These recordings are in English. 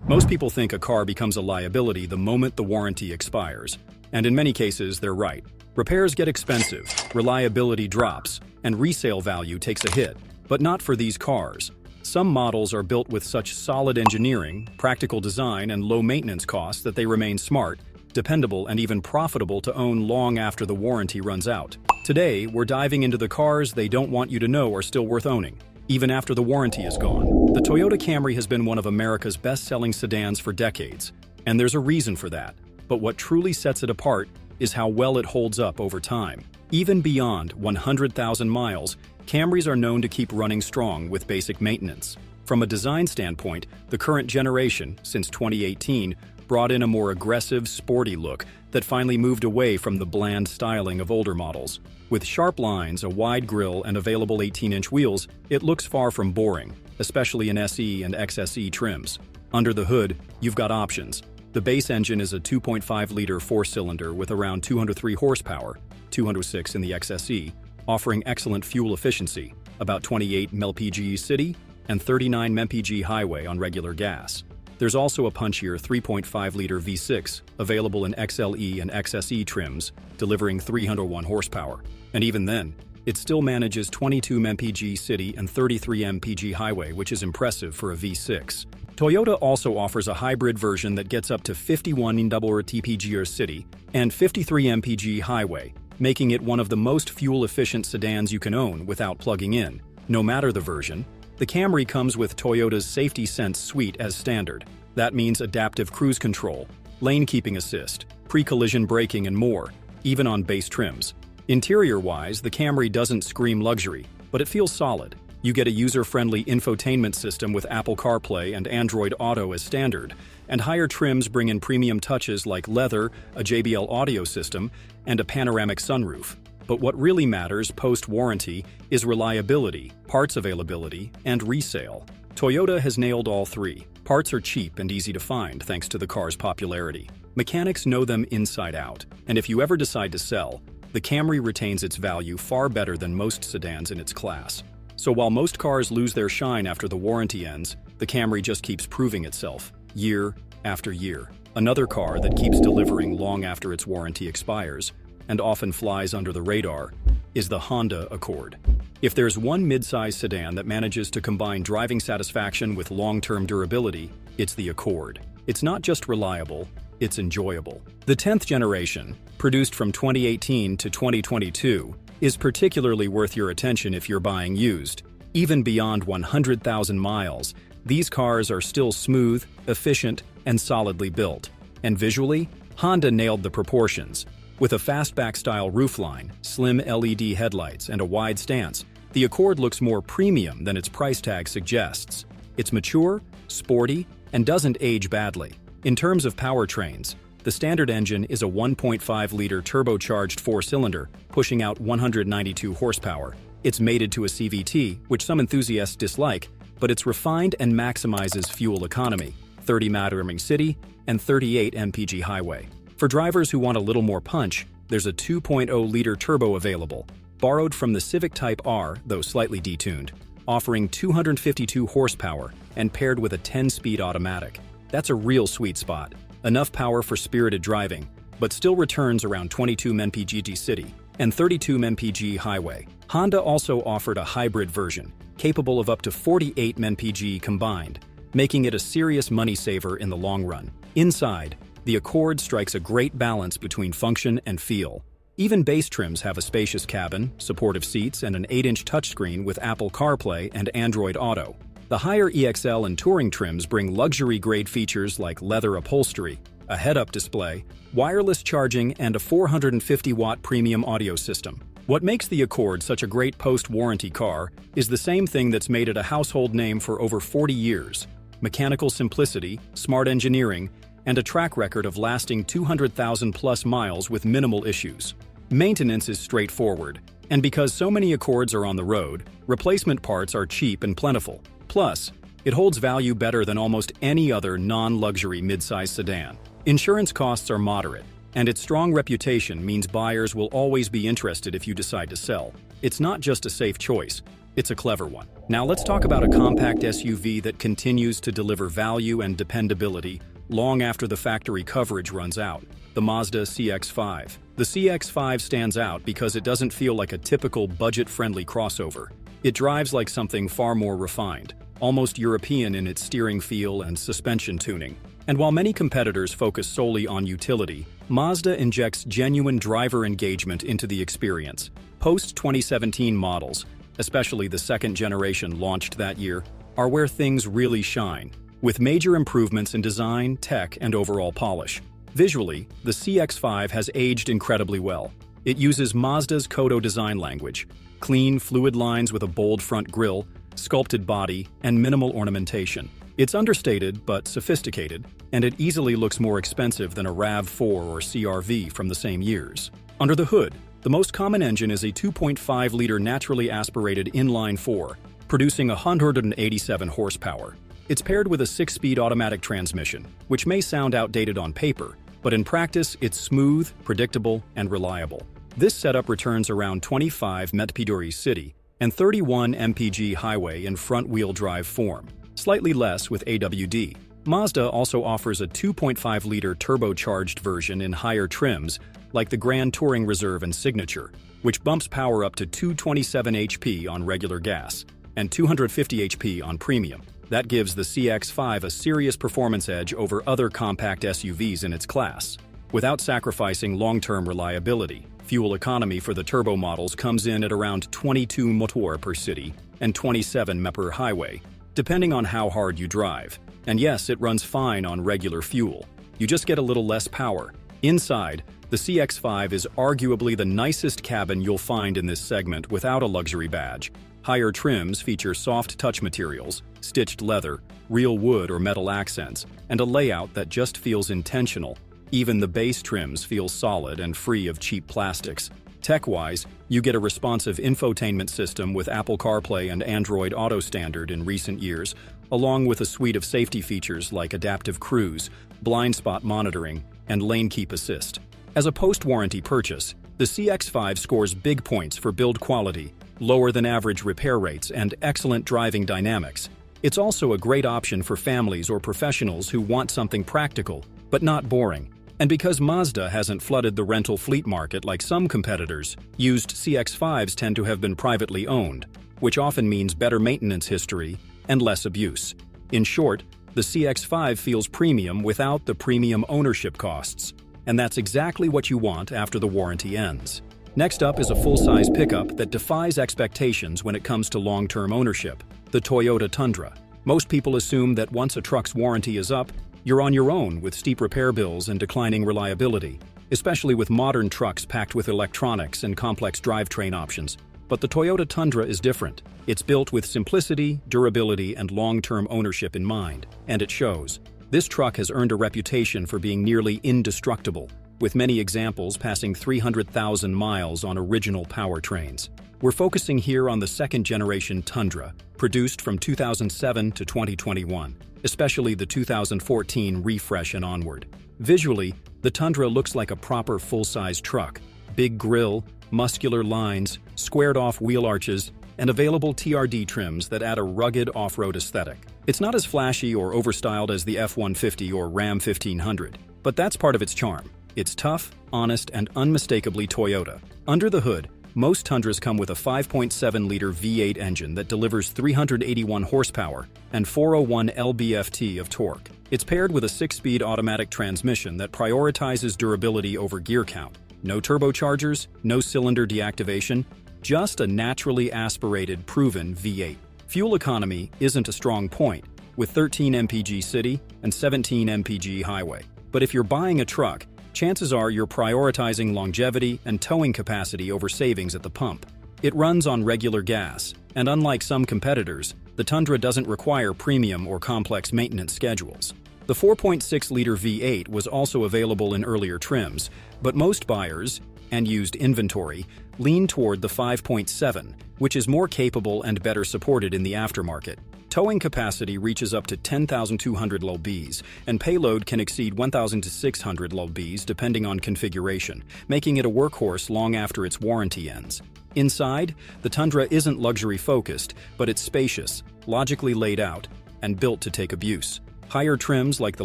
Most people think a car becomes a liability the moment the warranty expires. And in many cases, they're right. Repairs get expensive, reliability drops, and resale value takes a hit. But not for these cars. Some models are built with such solid engineering, practical design, and low maintenance costs that they remain smart, dependable, and even profitable to own long after the warranty runs out. Today, we're diving into the cars they don't want you to know are still worth owning, even after the warranty is gone. The Toyota Camry has been one of America's best-selling sedans for decades, and there's a reason for that. But what truly sets it apart is how well it holds up over time. Even beyond 100,000 miles, Camrys are known to keep running strong with basic maintenance. From a design standpoint, the current generation, since 2018, brought in a more aggressive, sporty look that finally moved away from the bland styling of older models. With sharp lines, a wide grille, and available 18-inch wheels, it looks far from boring, especially in SE and XSE trims. Under the hood, you've got options. The base engine is a 2.5-liter four-cylinder with around 203 horsepower, 206 in the XSE, offering excellent fuel efficiency, about 28 mpg city and 39 mpg highway on regular gas. There's also a punchier 3.5-liter V6 available in XLE and XSE trims, delivering 301 horsepower. And even then, it still manages 22 mpg city and 33 mpg highway, which is impressive for a V6. Toyota also offers a hybrid version that gets up to 51 mpg city and 53 mpg highway, making it one of the most fuel-efficient sedans you can own without plugging in. No matter the version, the Camry comes with Toyota's Safety Sense suite as standard. That means adaptive cruise control, lane keeping assist, pre-collision braking, and more, even on base trims. Interior-wise, the Camry doesn't scream luxury, but it feels solid. You get a user-friendly infotainment system with Apple CarPlay and Android Auto as standard, and higher trims bring in premium touches like leather, a JBL audio system, and a panoramic sunroof. But what really matters post-warranty is reliability, parts availability, and resale. Toyota has nailed all three. Parts are cheap and easy to find thanks to the car's popularity. Mechanics know them inside out, and if you ever decide to sell, the Camry retains its value far better than most sedans in its class. So while most cars lose their shine after the warranty ends, the Camry just keeps proving itself, year after year. Another car that keeps delivering long after its warranty expires, and often flies under the radar, is the Honda Accord. If there's one mid-size sedan that manages to combine driving satisfaction with long-term durability, it's the Accord. It's not just reliable, it's enjoyable. The 10th generation, produced from 2018 to 2022, is particularly worth your attention if you're buying used. Even beyond 100,000 miles, these cars are still smooth, efficient, and solidly built. And visually, Honda nailed the proportions. With a fastback-style roofline, slim LED headlights, and a wide stance, the Accord looks more premium than its price tag suggests. It's mature, sporty, and doesn't age badly. In terms of powertrains, the standard engine is a 1.5-liter turbocharged four-cylinder, pushing out 192 horsepower. It's mated to a CVT, which some enthusiasts dislike, but it's refined and maximizes fuel economy, 30 mpg city and 38 mpg highway. For drivers who want a little more punch, there's a 2.0-liter turbo available, borrowed from the Civic Type R, though slightly detuned, offering 252 horsepower and paired with a 10-speed automatic. That's a real sweet spot. Enough power for spirited driving, but still returns around 22 mpg city and 32 mpg highway. Honda also offered a hybrid version, capable of up to 48 mpg combined, making it a serious money saver in the long run. Inside, the Accord strikes a great balance between function and feel. Even base trims have a spacious cabin, supportive seats, and an 8-inch touchscreen with Apple CarPlay and Android Auto. The higher EXL and Touring trims bring luxury-grade features like leather upholstery, a head-up display, wireless charging, and a 450-watt premium audio system. What makes the Accord such a great post-warranty car is the same thing that's made it a household name for over 40 years: mechanical simplicity, smart engineering, and a track record of lasting 200,000-plus miles with minimal issues. Maintenance is straightforward, and because so many Accords are on the road, replacement parts are cheap and plentiful. Plus, it holds value better than almost any other non-luxury midsize sedan. Insurance costs are moderate, and its strong reputation means buyers will always be interested if you decide to sell. It's not just a safe choice, It's a clever one. Now let's talk about a compact SUV that continues to deliver value and dependability long after the factory coverage runs out, the Mazda CX-5. The CX-5 stands out because it doesn't feel like a typical budget-friendly crossover. It drives like something far more refined, almost European in its steering feel and suspension tuning. And while many competitors focus solely on utility, Mazda injects genuine driver engagement into the experience. Post-2017 models, especially the second generation launched that year, are where things really shine, with major improvements in design, tech, and overall polish. Visually, the CX-5 has aged incredibly well. It uses Mazda's Kodo design language: clean, fluid lines with a bold front grille, sculpted body, and minimal ornamentation. It's understated but sophisticated, and it easily looks more expensive than a RAV4 or CR-V from the same years. Under the hood, the most common engine is a 2.5-liter naturally aspirated inline-4, producing 187 horsepower. It's paired with a 6-speed automatic transmission, which may sound outdated on paper, but in practice it's smooth, predictable, and reliable. This setup returns around 25 mph city and 31 mpg highway in front-wheel drive form, slightly less with AWD. Mazda also offers a 2.5-liter turbocharged version in higher trims, like the Grand Touring Reserve and Signature, which bumps power up to 227 HP on regular gas and 250 HP on premium. That gives the CX-5 a serious performance edge over other compact SUVs in its class, without sacrificing long-term reliability. Fuel economy for the turbo models comes in at around 22 motor per city and 27 mph per highway, depending on how hard you drive. And yes, it runs fine on regular fuel. You just get a little less power. Inside, the CX-5 is arguably the nicest cabin you'll find in this segment without a luxury badge. Higher trims feature soft touch materials, stitched leather, real wood or metal accents, and a layout that just feels intentional. Even the base trims feel solid and free of cheap plastics. Tech-wise, you get a responsive infotainment system with Apple CarPlay and Android Auto standard in recent years, along with a suite of safety features like adaptive cruise, blind spot monitoring, and lane keep assist. As a post-warranty purchase, the CX-5 scores big points for build quality, lower than average repair rates, and excellent driving dynamics. It's also a great option for families or professionals who want something practical, but not boring. And because Mazda hasn't flooded the rental fleet market like some competitors, used CX-5s tend to have been privately owned, which often means better maintenance history and less abuse. In short, the CX-5 feels premium without the premium ownership costs, and that's exactly what you want after the warranty ends. Next up is a full-size pickup that defies expectations when it comes to long-term ownership, the Toyota Tundra. Most people assume that once a truck's warranty is up, you're on your own with steep repair bills and declining reliability, especially with modern trucks packed with electronics and complex drivetrain options. But the Toyota Tundra is different. It's built with simplicity, durability, and long-term ownership in mind, and it shows. This truck has earned a reputation for being nearly indestructible, with many examples passing 300,000 miles on original powertrains. We're focusing here on the second-generation Tundra, produced from 2007 to 2021, especially the 2014 refresh and onward. Visually, the Tundra looks like a proper full-size truck. Big grille, muscular lines, squared-off wheel arches, and available TRD trims that add a rugged off-road aesthetic. It's not as flashy or overstyled as the F-150 or Ram 1500, but that's part of its charm. It's tough, honest, and unmistakably Toyota. Under the hood, most Tundras come with a 5.7-liter V8 engine that delivers 381 horsepower and 401 lb-ft of torque. It's paired with a 6-speed automatic transmission that prioritizes durability over gear count. No turbochargers, no cylinder deactivation, just a naturally aspirated, proven V8. Fuel economy isn't a strong point, with 13 mpg city and 17 mpg highway. But if you're buying a truck, chances are you're prioritizing longevity and towing capacity over savings at the pump. It runs on regular gas, and unlike some competitors, the Tundra doesn't require premium or complex maintenance schedules. The 4.6-liter V8 was also available in earlier trims, but most buyers, and used inventory, lean toward the 5.7, which is more capable and better supported in the aftermarket. Towing capacity reaches up to 10,200 lb, and payload can exceed 1,600 lb depending on configuration, making it a workhorse long after its warranty ends. Inside, the Tundra isn't luxury-focused, but it's spacious, logically laid out, and built to take abuse. Higher trims like the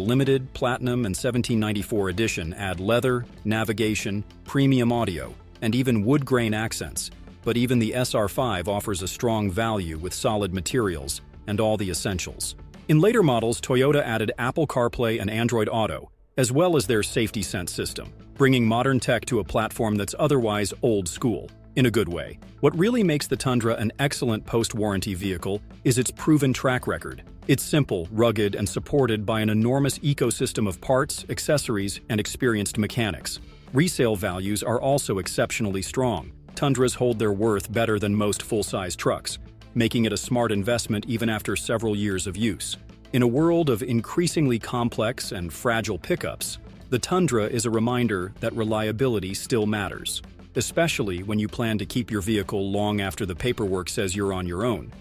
Limited, Platinum, and 1794 edition add leather, navigation, premium audio, and even wood grain accents. But even the SR5 offers a strong value with solid materials and all the essentials. In later models, Toyota added Apple CarPlay and Android Auto, as well as their Safety Sense system, bringing modern tech to a platform that's otherwise old school, in a good way. What really makes the Tundra an excellent post-warranty vehicle is its proven track record. It's simple, rugged, and supported by an enormous ecosystem of parts, accessories, and experienced mechanics. Resale values are also exceptionally strong. Tundras hold their worth better than most full-size trucks, making it a smart investment even after several years of use. In a world of increasingly complex and fragile pickups, the Tundra is a reminder that reliability still matters, especially when you plan to keep your vehicle long after the paperwork says you're on your own.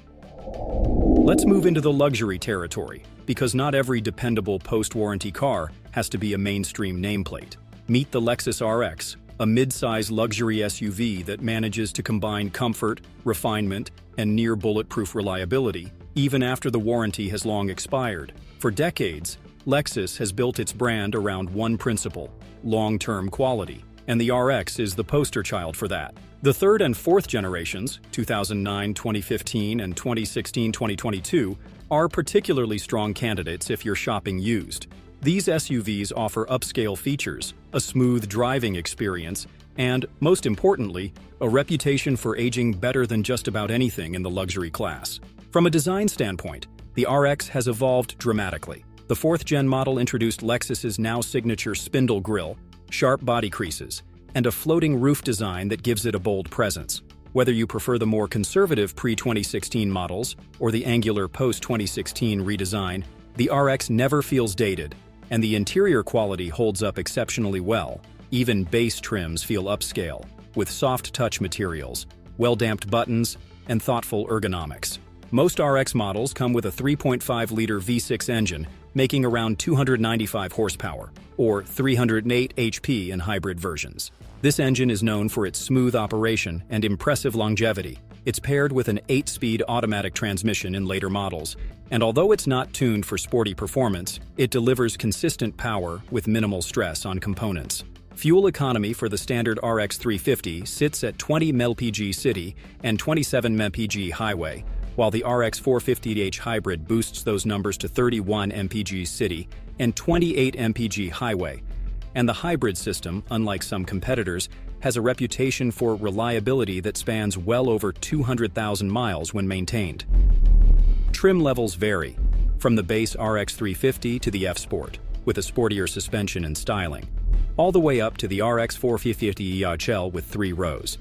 Let's move into the luxury territory, because not every dependable post-warranty car has to be a mainstream nameplate. Meet the Lexus RX, a mid-size luxury SUV that manages to combine comfort, refinement, and near-bulletproof reliability, even after the warranty has long expired. For decades, Lexus has built its brand around one principle: long-term quality, and the RX is the poster child for that. The third and fourth generations, 2009, 2015, and 2016, 2022, are particularly strong candidates if you're shopping used. These SUVs offer upscale features, a smooth driving experience, and, most importantly, a reputation for aging better than just about anything in the luxury class. From a design standpoint, the RX has evolved dramatically. The fourth-gen model introduced Lexus's now signature spindle grille, sharp body creases, and a floating roof design that gives it a bold presence. Whether you prefer the more conservative pre-2016 models or the angular post-2016 redesign, the RX never feels dated, and the interior quality holds up exceptionally well. Even base trims feel upscale, with soft touch materials, well-damped buttons, and thoughtful ergonomics. Most RX models come with a 3.5-liter V6 engine, making around 295 horsepower, or 308 HP in hybrid versions. This engine is known for its smooth operation and impressive longevity. It's paired with an 8-speed automatic transmission in later models, and although it's not tuned for sporty performance, it delivers consistent power with minimal stress on components. Fuel economy for the standard RX 350 sits at 20 mpg city and 27 mpg highway, while the RX 450h hybrid boosts those numbers to 31 mpg city and 28 mpg highway. And the hybrid system, unlike some competitors, has a reputation for reliability that spans well over 200,000 miles when maintained. Trim levels vary, from the base RX 350 to the F-Sport, with a sportier suspension and styling, all the way up to the RX 450 EHL with 3 rows.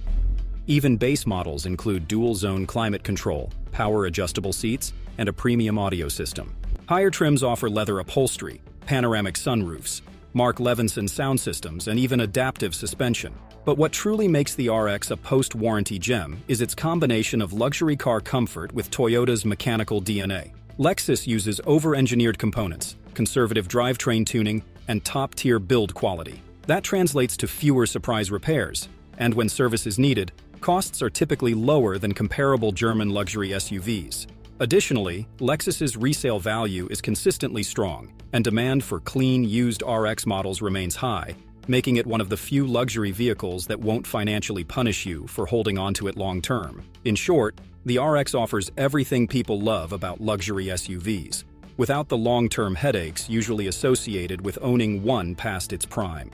Even base models include dual-zone climate control, power-adjustable seats, and a premium audio system. Higher trims offer leather upholstery, panoramic sunroofs, Mark Levinson sound systems, and even adaptive suspension. But what truly makes the RX a post-warranty gem is its combination of luxury car comfort with Toyota's mechanical DNA. Lexus uses over-engineered components, conservative drivetrain tuning, and top-tier build quality. That translates to fewer surprise repairs, and when service is needed, costs are typically lower than comparable German luxury SUVs. Additionally, Lexus's resale value is consistently strong, and demand for clean, used RX models remains high, making it one of the few luxury vehicles that won't financially punish you for holding onto it long-term. In short, the RX offers everything people love about luxury SUVs, without the long-term headaches usually associated with owning one past its prime.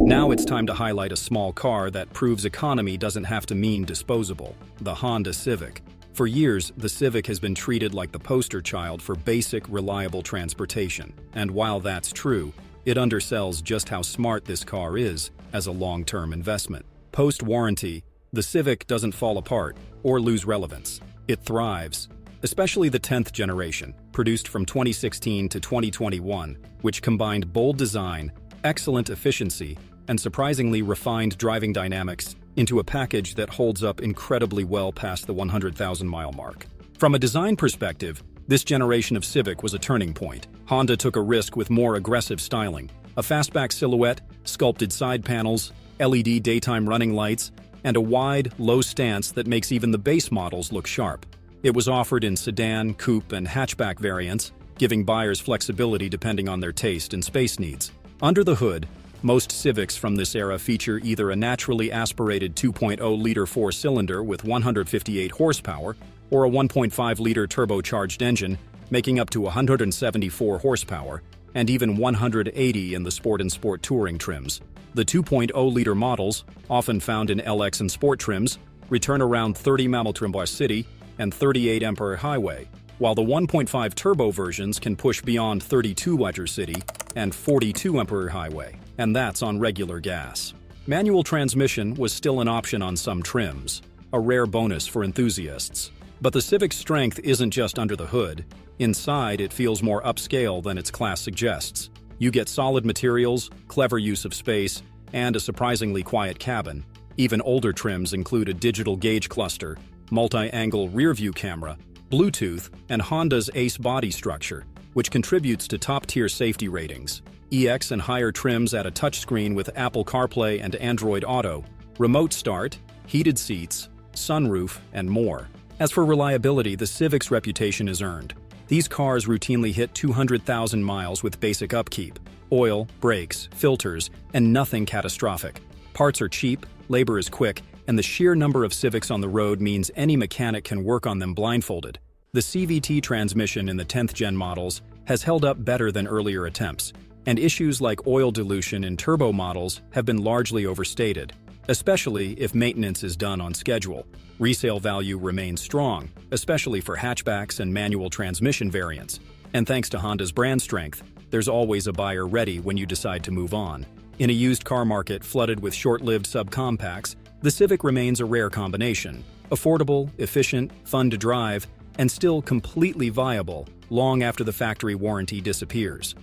Now it's time to highlight a small car that proves economy doesn't have to mean disposable: the Honda Civic. For years, the Civic has been treated like the poster child for basic, reliable transportation. And while that's true, it undersells just how smart this car is as a long-term investment. Post-warranty, the Civic doesn't fall apart or lose relevance. It thrives, especially the 10th generation, produced from 2016 to 2021, which combined bold design, excellent efficiency, and surprisingly refined driving dynamics into a package that holds up incredibly well past the 100,000-mile mark. From a design perspective, this generation of Civic was a turning point. Honda took a risk with more aggressive styling, a fastback silhouette, sculpted side panels, LED daytime running lights, and a wide, low stance that makes even the base models look sharp. It was offered in sedan, coupe, and hatchback variants, giving buyers flexibility depending on their taste and space needs. Under the hood, most Civics from this era feature either a naturally aspirated 2.0-liter four-cylinder with 158 horsepower or a 1.5-liter turbocharged engine, making up to 174 horsepower, and even 180 in the Sport and Sport Touring trims. The 2.0-liter models, often found in LX and Sport trims, return around 30 mph city and 38 mph highway, while the 1.5 turbo versions can push beyond 32 mph city and 42 mph highway, and that's on regular gas. Manual transmission was still an option on some trims, a rare bonus for enthusiasts. But the Civic's strength isn't just under the hood. Inside, it feels more upscale than its class suggests. You get solid materials, clever use of space, and a surprisingly quiet cabin. Even older trims include a digital gauge cluster, multi-angle rear-view camera, Bluetooth, and Honda's Ace body structure, which contributes to top-tier safety ratings. EX and higher trims add a touchscreen with Apple CarPlay and Android Auto, remote start, heated seats, sunroof, and more. As for reliability, the Civic's reputation is earned. These cars routinely hit 200,000 miles with basic upkeep, oil, brakes, filters, and nothing catastrophic. Parts are cheap, labor is quick, and the sheer number of Civics on the road means any mechanic can work on them blindfolded. The CVT transmission in the 10th gen models has held up better than earlier attempts, and issues like oil dilution in turbo models have been largely overstated, especially if maintenance is done on schedule. Resale value remains strong, especially for hatchbacks and manual transmission variants. And thanks to Honda's brand strength, there's always a buyer ready when you decide to move on. In a used car market flooded with short-lived subcompacts, the Civic remains a rare combination. Affordable, efficient, fun to drive, and still completely viable long after the factory warranty disappears.